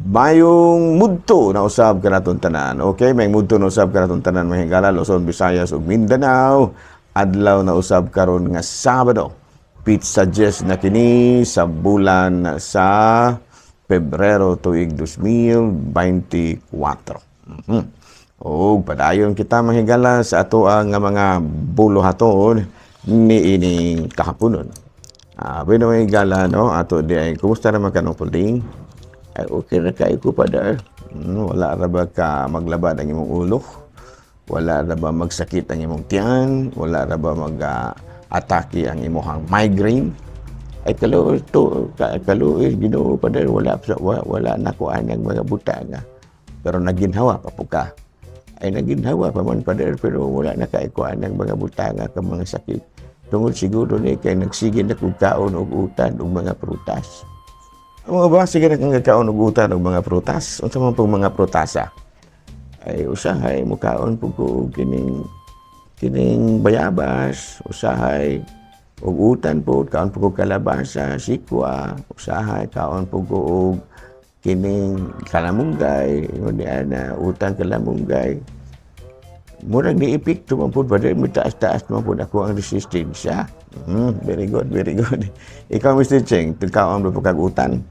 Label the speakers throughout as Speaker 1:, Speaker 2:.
Speaker 1: Mayong mudto na usab kanatong tanan. Okay, may mudto na usab kanatong tanan mga higala, Luzon, Visayas ug Mindanao. Adlaw na usab karon nga Sabado. Pizza Jess na kini sa bulan sa Pebrero tuig 2024. O padayon kita mahigala sa ato ang mga buluhaton ni ining kahaponon. Bueno mahigala no ato di ay kumusta naman kanong pulding? Ay okay na kay ko pada. Wala ra ba ka maglabad ang imong ulo? Wala ra ba magsakit ang imong tiyan? Wala ra ba atake ang imong migraine? Ay kalau Ginoo pada wala na ko anang mga butanga. Pero naginhawa pa po ka. Ay naginhawa pa man pada pero wala na kay ko anang mga butanga ka mga sakit. Tungod siguro ni kay nagsige na kog kaon og utan og mga prutas. Ano ba sige na kang kaon og utan og mga prutas? Unsa man pong mga prutasa? Ay usahay mo kaon po ko kining bayabas, usahay og utan po, kaon po ko kalabasa, sikwa, usahay, kaon po ko og kining kalamunggay, na utan kalamunggay. Murag ni-epekto man po, pero taas-taas man po ako ang resistensya. Very good, very good. Ikaw, Mr. Cheng, kaon po kag utan?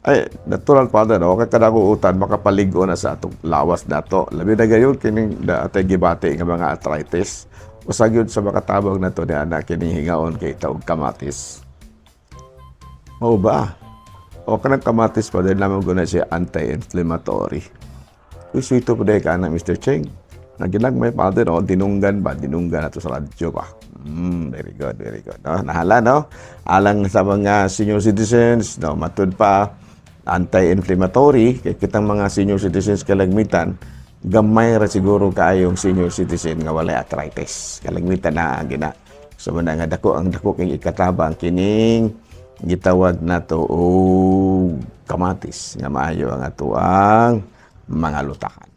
Speaker 1: Ay, natural pa na, okay kada ko utan, makapaligo na sa atong lawas dato. Labi na gayon, kining atay gibati nga mga arthritis. Usag yun sa makatabang na to na anak kining hingaon kay taog kamatis. Mao ba? O kanang kamatis pa din naman ko na siya anti-inflammatory. Ito po dahil ka na, Mr. Cheng. Nagilag may palde, no? Dinunggan ba? Dinunggan na to sa radyo ba? Very good, very good. No? Nahala, no? Alang sa mga senior citizens, no? Matud pa, anti-inflammatory, kaya kitang mga senior citizens kalagmitan, gamay ra siguro kaayong senior citizen nga walay arthritis. Kalagmitan na gina. So man nga dako kay ikatabang kining gitawag nato og kamatis nga maayo ang atuang mga lutakan.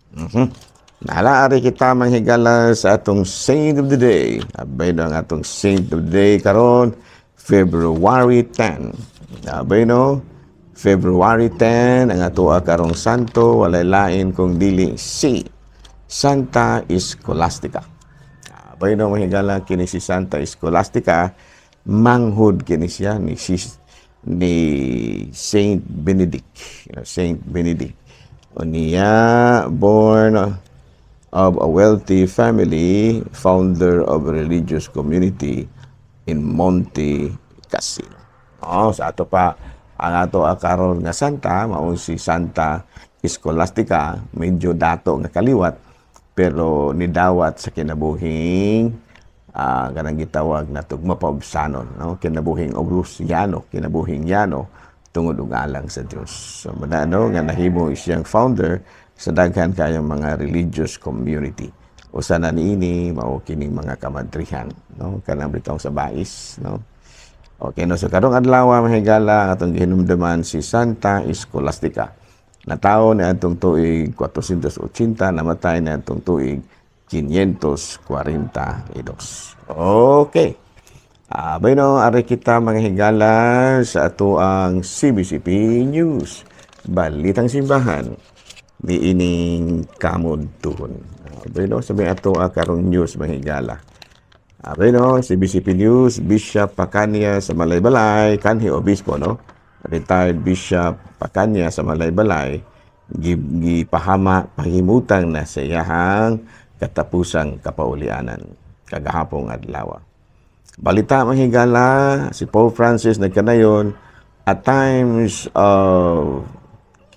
Speaker 1: Nahala ari kita manghigala sa atong Saint of the Day. Abay no ang atong Saint of the Day karon February 10. Abay no February 10, ang ato karong santo, walay lain kung dili si Santa Scholastica. Abay no mahigala kini si Santa Scholastica, manghud kini siya ni Saint Benedict. Saint Benedict. Niya, born of a wealthy family, founder of a religious community in Monte Cassino. Sa ato pa, ang ato karon nga santa mao si Santa Scholastica, medyo dato nga kaliwat pero nidawat sa kinabuhing kanang gitawag natog mapaubsanon, no? Kinabuhing Obrusiano, kinabuhing Yano tungod og alang sa Dios. So manano nga nahimo siyang founder sa daghan kayong mga religious community. Usa na niini mao kining mga kamadrihan, no? Kanang bitong sa bais, no? Okay, no, so karong adlaw mahigala atong gihinumduman si Santa Scholastica. Natawo ni atong tuig 480, namatay ni atong tuig 542. Okay. Bueno, ari kita manghigala sa ato ang CBCP News. Balitang simbahan ni ining kamuntuhon. Bueno, sabi ato karong news manghigala. Bueno, CBCP News, Bishop Pacania sa Malaybalay, kanhi obispo, no? Retired Bishop Pacania sa Malaybalay, pahimutang na sa iyahang katapusang kapaulianan, kagahapong adlaw. Balita mahigala, si Pope Francis nagkanayon, at times of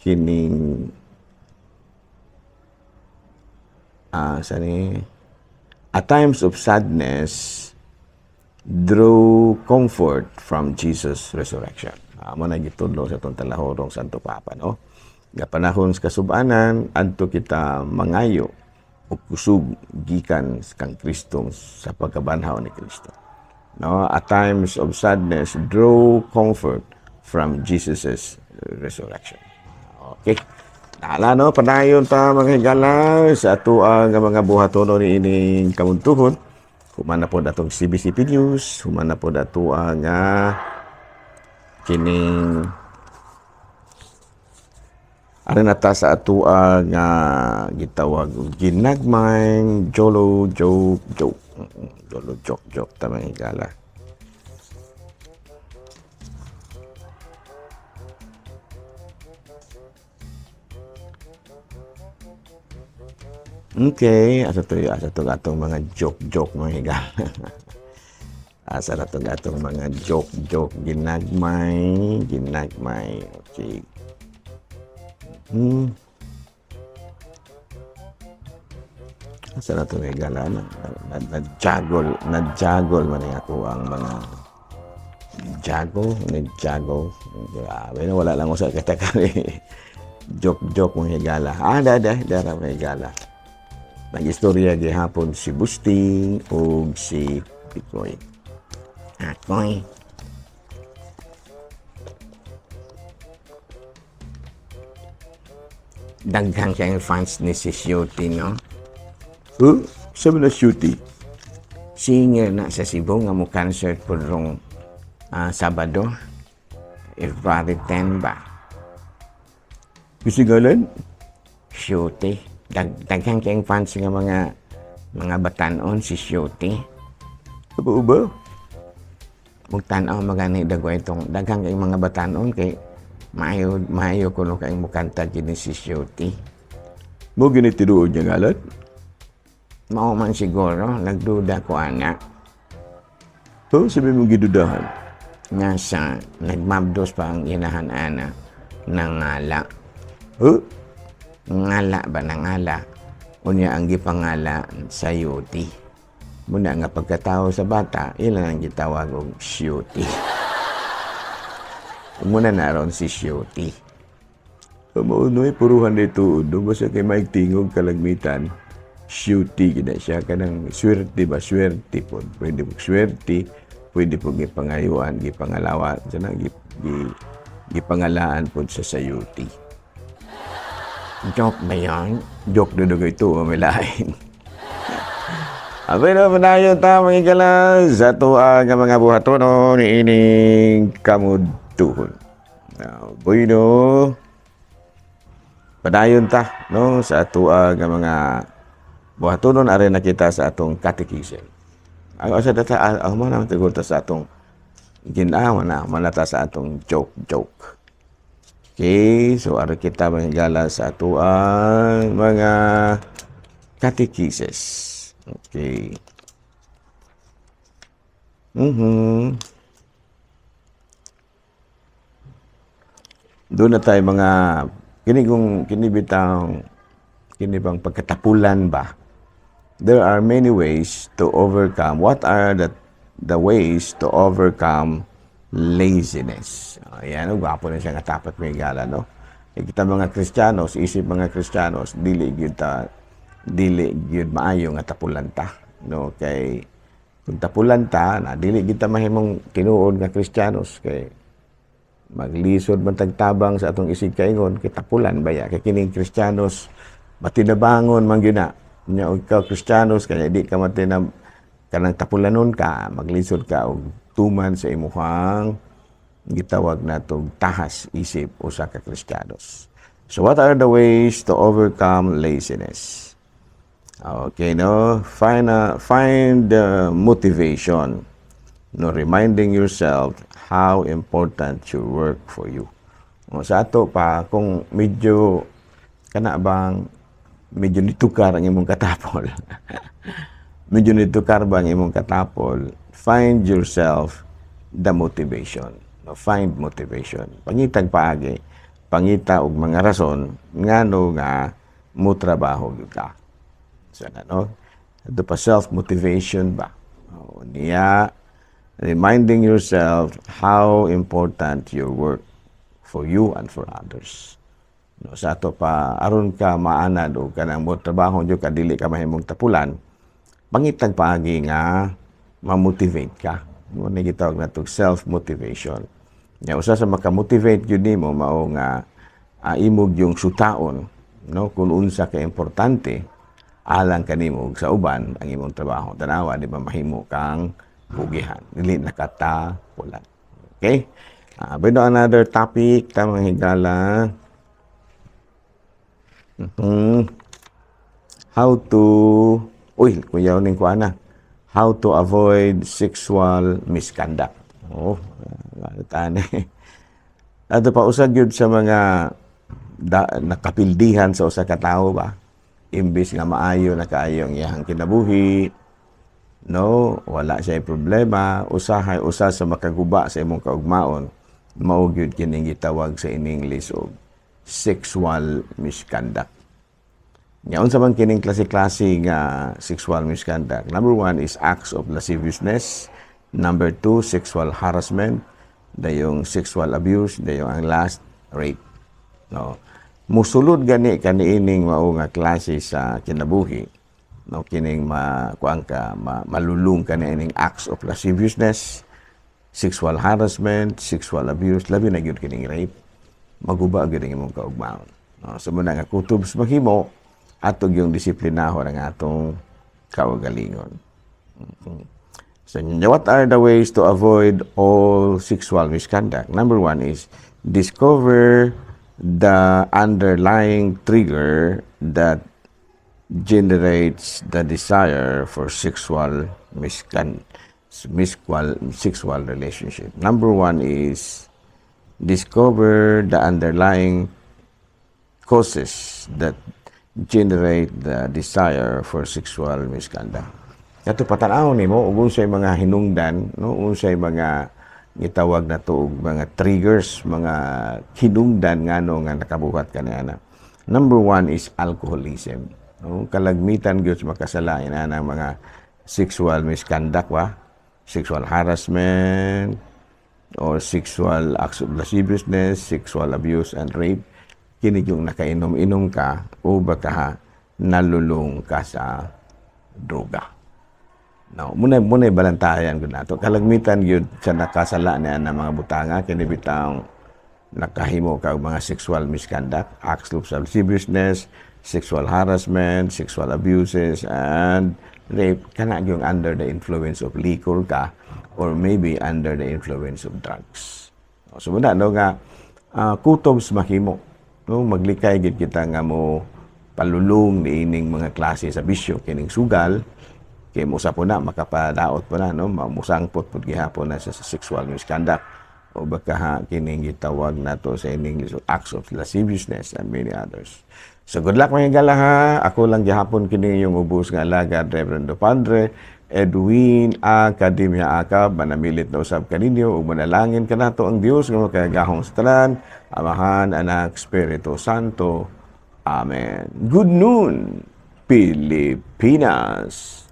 Speaker 1: kining, at times of sadness, drew comfort from Jesus' resurrection. Amo na gitudlo sa itong talahorong Santo Papa, no? Nga panahon sa kasubanan, adto kita mangayo o kusog gikan kang Kristo sa pagkabanhaw ni Kristo. No? At times of sadness, draw comfort from Jesus' resurrection. Okay. Naala, no? Padayon ta mga higala sa ato ang mga buhatono ni ining kamuntuhon. Humana po datong CBCP News, humana po dato ang kining Ari nata sa atua nga gitawag og ginagmay jolo joke joke. Jolo joke joke tama higala. Okay, asa to atong mga joke mga higala. Asa na to atong mga joke ginagmay. Okay. Asa na to higala na-juggle man ako ang mga nag-juggle. Grabe na wala lang ko sa katakari. Joke mga higala. Dara mga higala. Nag-istorya gihapon si Busting o si Pikoy. Akoy. Daghang kayong fans ni si Shooty, no? Sabi na Shooty? Singer na sa Cebu nga mo concert po rong Sabado. February 10 ba? Kisigalan? Shooty. Daghang kayong fans nga mga batanon si Shooty. Uba? Magtanaw magani dagway itong daghang kayong mga batanon kay maayo ko no kayong mukanta gini si Shooty. Mo gini tinuod niya galat? Mao man siguro, nagduda ko anak. Sabi mo gidudahan? Nga sa nagmabdos pa ang inahan anak nangala. Nangala. Unya ang gipangala sa Shooty. Muna nga pagkatao sa bata, ilan ang gitawag og Shooty. Muna naroon si Shooty. Maunoy, puruhan dito. Doon ba siya kay Mike Tingog kalagmitan? Shooty, kina siya ka ng swerte ba? Swerte po. Pwede po swerte. Pwede po gipangayuan, gipangalawan. Siya na, gipangalaan po sa Shooty. Joke ba yun? Joke na doon ito, mamilain. Abay na manayon ta mga igalas sa tuang mga buhatono ni ining kamuduhon. Bueno, padayon ta no sa tuang mga buhatonon are nakita sa atong catechism. Ang asa data mo na tugod sa atong ginawa na manata sa atong joke. Okay, so are kita mga igalas sa tuang mga catechesis. Okay. Doon na tayo mga kini bang pagkatapulan ba? There are many ways to overcome. What are the ways to overcome laziness? Ayan, gwapo na siya nga tapat may gala, no? Kita mga Kristiyanos, isip mga Kristiyanos, dili gyud maayo nga tapulan ta, no? Kay kung tapulan ta na dili kita mahimong tinuod nga Kristiyanos kay maglisod man tagtabang sa atong isig kaingon kay tapulan baya kay kining Kristiyanos matinabangon man gyud na nya og ka Kristiyanos kay di ka matinab kanang tapulanon ka maglisod ka og tuman sa imuhang gitawag natong tahas isip usa ka Kristiyanos. So what are the ways to overcome laziness? Okay, no? Find motivation. No, reminding yourself how important your work for you. Sa ato pa, kung medyo nitukar ang imong katapol. Medyo nitukar ba ang imong katapol, find yourself the motivation. No, find motivation. Pangitag paagi, pangita og mga rason ngano nga mo trabaho gyud ka. So, no? Ito pa self-motivation ba? Niya, reminding yourself how important your work for you and for others. No, sa ato pa, aron ka maanad o ka nang mo trabaho nyo ka, dili ka mahimong tapulan, pangitag paagi nga, ma-motivate ka. No, nagitawag na ito, self-motivation. Usa sa makamotivate yun mo, mao nga, imog yung sutaon, no? Kung unsa ka importante, alang kanimo sa uban ang imong trabaho. Tanawa, di ba mahimo kang pugihan. Dili nakatapulan. Okay? But another topic, tamang higala. Hmm, how to kuyaw ning kuan na. How to avoid sexual misconduct. Oh, tani. Ato pa usag gyud sa mga nakapildihan sa usa ka tawo ba. Imbis nga maayo na kaayo ang iyang kinabuhi, no, wala siya problema, usa sa makaguba sa imong kaugmaon, mao gyud kining gitawag sa in English og sexual misconduct. Nya unsa man kining klase-klase nga sexual misconduct? Number 1 is acts of lasciviousness. Number 2, sexual harassment. Dayong sexual abuse. Dayong ang last, rape. No. Musulod gani kaniining mao nga klase sa kinabuhi. No, kining malulung kaniining acts of lasciviousness, sexual harassment, sexual abuse, labi na gyud kining rape. Maguba gyud ang imong kaugmaon. No, so muna nga kutob sa mahimo atog yung disiplinahon ang atong kaugalingon. So, what are the ways to avoid all sexual misconduct? Number 1 is discover the underlying trigger that generates the desire for sexual relationship. Number 1 is discover the underlying causes that generate the desire for sexual misconduct. Kato patanaw nimo ug unsay mga hinungdan, no, unsay mga gitawag na to mga triggers, mga hinungdan ngano nga nakabuhat kaniana. Number 1 is alcoholism. No, kalagmitan gyud makasala ina ng mga sexual misconduct wa, sexual harassment or sexual acts of lasciviousness, sexual abuse and rape. Kini yung nakainom-inom ka o baka nalulung ka sa droga. Now, muna balantayan ko nato. Kalagmitan yun sa nakasala niya ng mga butanga, kini bitang nakahimo ka mga sexual misconduct, acts of lasciviousness, sexual harassment, sexual abuses, and rape. Kana yung under the influence of liquor ka or maybe under the influence of drugs. So, muna, no, nga, kutob sa mahimo. No, maglikay gid kita nga mo palulong niining mga klase sa bisyo kining sugal kay mo sa po na makapadaot po na no musangpot pud gihapon na sa sexual misconduct o baka kining gitawag nato sa English acts of lasciviousness and many others. So good luck mga gala ha. Ako lang gihapon kini yung ubos nga alagad Reverend Padre Edwin Academia Akab, manamilit na usab kaninyo ug manalangin kanato ang Dios nga makagahong sa tanan, Amahan, Anak, Espiritu Santo. Amen. Good noon, Pilipinas.